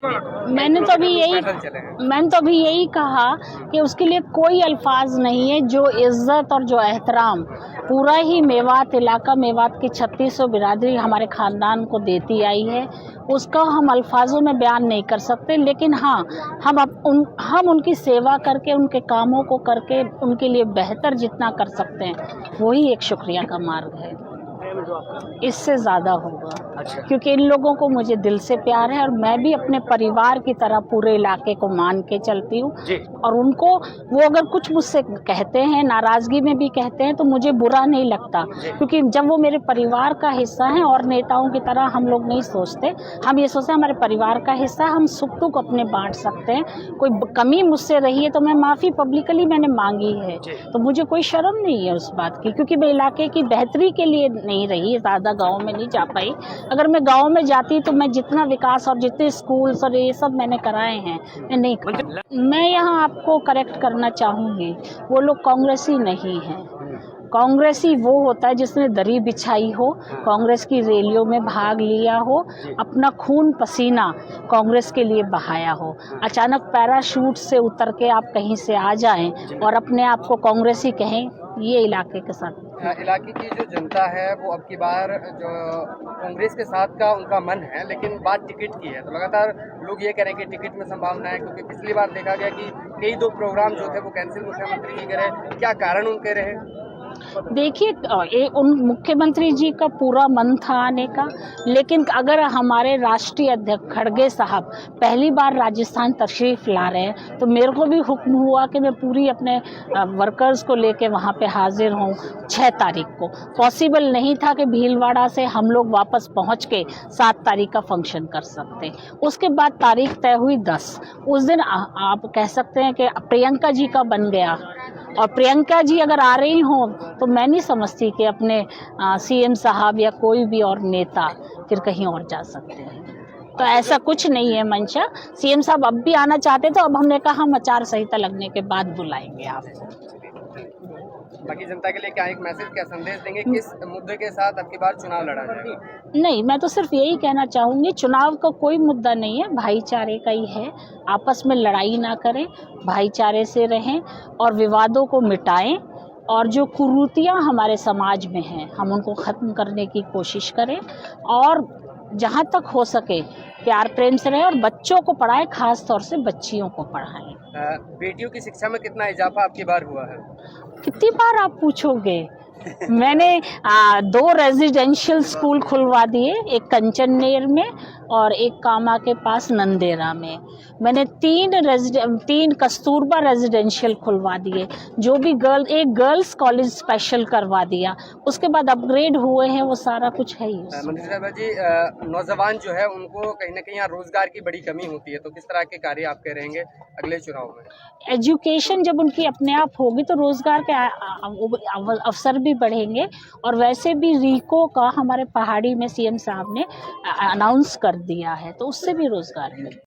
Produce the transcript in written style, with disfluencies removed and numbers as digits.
मैंने तो अभी यही कहा कि उसके लिए कोई अल्फाज नहीं है। जो इज्जत और जो एहतराम पूरा ही मेवात इलाका, मेवात की 3600 बिरादरी हमारे ख़ानदान को देती आई है, उसका हम अल्फाजों में बयान नहीं कर सकते। लेकिन हाँ, हम उनकी सेवा करके, उनके कामों को करके उनके लिए बेहतर जितना कर सकते हैं वही एक शुक्रिया का मार्ग है। इससे ज़्यादा होगा। अच्छा। क्योंकि इन लोगों को मुझे दिल से प्यार है और मैं भी अपने परिवार की तरह पूरे इलाके को मान के चलती हूँ। और उनको वो अगर कुछ मुझसे कहते हैं, नाराज़गी में भी कहते हैं, तो मुझे बुरा नहीं लगता, क्योंकि जब वो मेरे परिवार का हिस्सा है और नेताओं की तरह हम लोग नहीं सोचते। हम ये सोचते हैं हमारे परिवार का हिस्सा, हम सुख दुख अपने बांट सकते हैं। कोई कमी मुझसे रही है तो मैं माफ़ी पब्लिकली मैंने मांगी है, तो मुझे कोई शर्म नहीं है उस बात की, क्योंकि मैं इलाके की बेहतरी के लिए नहीं रही, ज़्यादा गाँव में नहीं जा पाई। अगर मैं गांव में जाती तो मैं जितना विकास और जितने स्कूल्स और ये सब मैंने कराए हैं मैं नहीं कराई। मैं यहाँ आपको करेक्ट करना चाहूँगी, वो लोग कांग्रेसी नहीं हैं। कांग्रेसी वो होता है जिसने दरी बिछाई हो, कांग्रेस की रैलियों में भाग लिया हो, अपना खून पसीना कांग्रेस के लिए बहाया हो। अचानक पैराशूट से उतर के आप कहीं से आ जाएं और अपने आप को कांग्रेसी कहें, ये इलाके के साथ इलाके की जो जनता है वो अब की बार जो कांग्रेस के साथ का उनका मन है, लेकिन बात टिकट की है। तो लगातार लोग ये कह रहे हैं कि टिकट में संभावना है, क्योंकि पिछली बार देखा गया कि कई दो प्रोग्राम जो थे वो कैंसिल मुख्यमंत्री जी करे। क्या कारण उनके रहे? देखिए, उन मुख्यमंत्री जी का पूरा मन था आने का, लेकिन अगर हमारे राष्ट्रीय अध्यक्ष खड़गे साहब पहली बार राजस्थान तशरीफ ला रहे हैं तो मेरे को भी हुक्म हुआ कि मैं पूरी अपने वर्कर्स को लेके वहाँ पे हाजिर हूँ 6 तारीख को। पॉसिबल नहीं था कि भीलवाड़ा से हम लोग वापस पहुँच के 7 तारीख का फंक्शन कर सकते। उसके बाद तारीख तय हुई 10। उस दिन आप कह सकते हैं कि प्रियंका जी का बन गया, और प्रियंका जी अगर आ रही हों तो मैं नहीं समझती कि अपने सीएम साहब या कोई भी और नेता फिर कहीं और जा सकते हैं। तो ऐसा कुछ नहीं है मंशा। सीएम साहब अब भी आना चाहते तो अब हमने कहा हम आचार संहिता लगने के बाद बुलाएंगे आपको। बाकी जनता के लिए क्या एक मैसेज, क्या संदेश देंगे, किस मुद्दे के साथ अब की बार चुनाव लड़ा जाएगा? नहीं, मैं तो सिर्फ यही कहना चाहूँगी, चुनाव का कोई मुद्दा नहीं है, भाईचारे का ही है। आपस में लड़ाई ना करें, भाईचारे से रहें और विवादों को मिटाएं, और जो कुरीतियाँ हमारे समाज में हैं हम उनको ख़त्म करने की कोशिश करें, और जहाँ तक हो सके प्यार प्रेम से रहें और बच्चों को पढ़ाएं, खास तौर से बच्चियों को पढ़ाएं। बेटियों की शिक्षा में कितना इजाफा आपकी बार हुआ है? कितनी बार आप पूछोगे? मैंने 2 रेजिडेंशियल स्कूल खुलवा दिए, एक कंचननेर में और एक कामा के पास नंदेरा में। मैंने 3 कस्तूरबा रेजिडेंशियल खुलवा दिए, जो भी एक गर्ल्स कॉलेज स्पेशल करवा दिया। उसके बाद अपग्रेड हुए हैं, वो सारा कुछ है ही। मंत्री साहब जी, नौजवान जो है उनको कहीं ना कहीं यहाँ रोजगार की बड़ी कमी होती है, तो किस तरह के कार्य आप कह रहेंगे अगले चुनाव में? एजुकेशन जब उनकी अपने आप होगी तो रोजगार के अवसर भी बढ़ेंगे, और वैसे भी रीको का हमारे पहाड़ी में सीएम साहब ने अनाउंस कर दिया है, तो उससे भी रोजगार मिलेगा।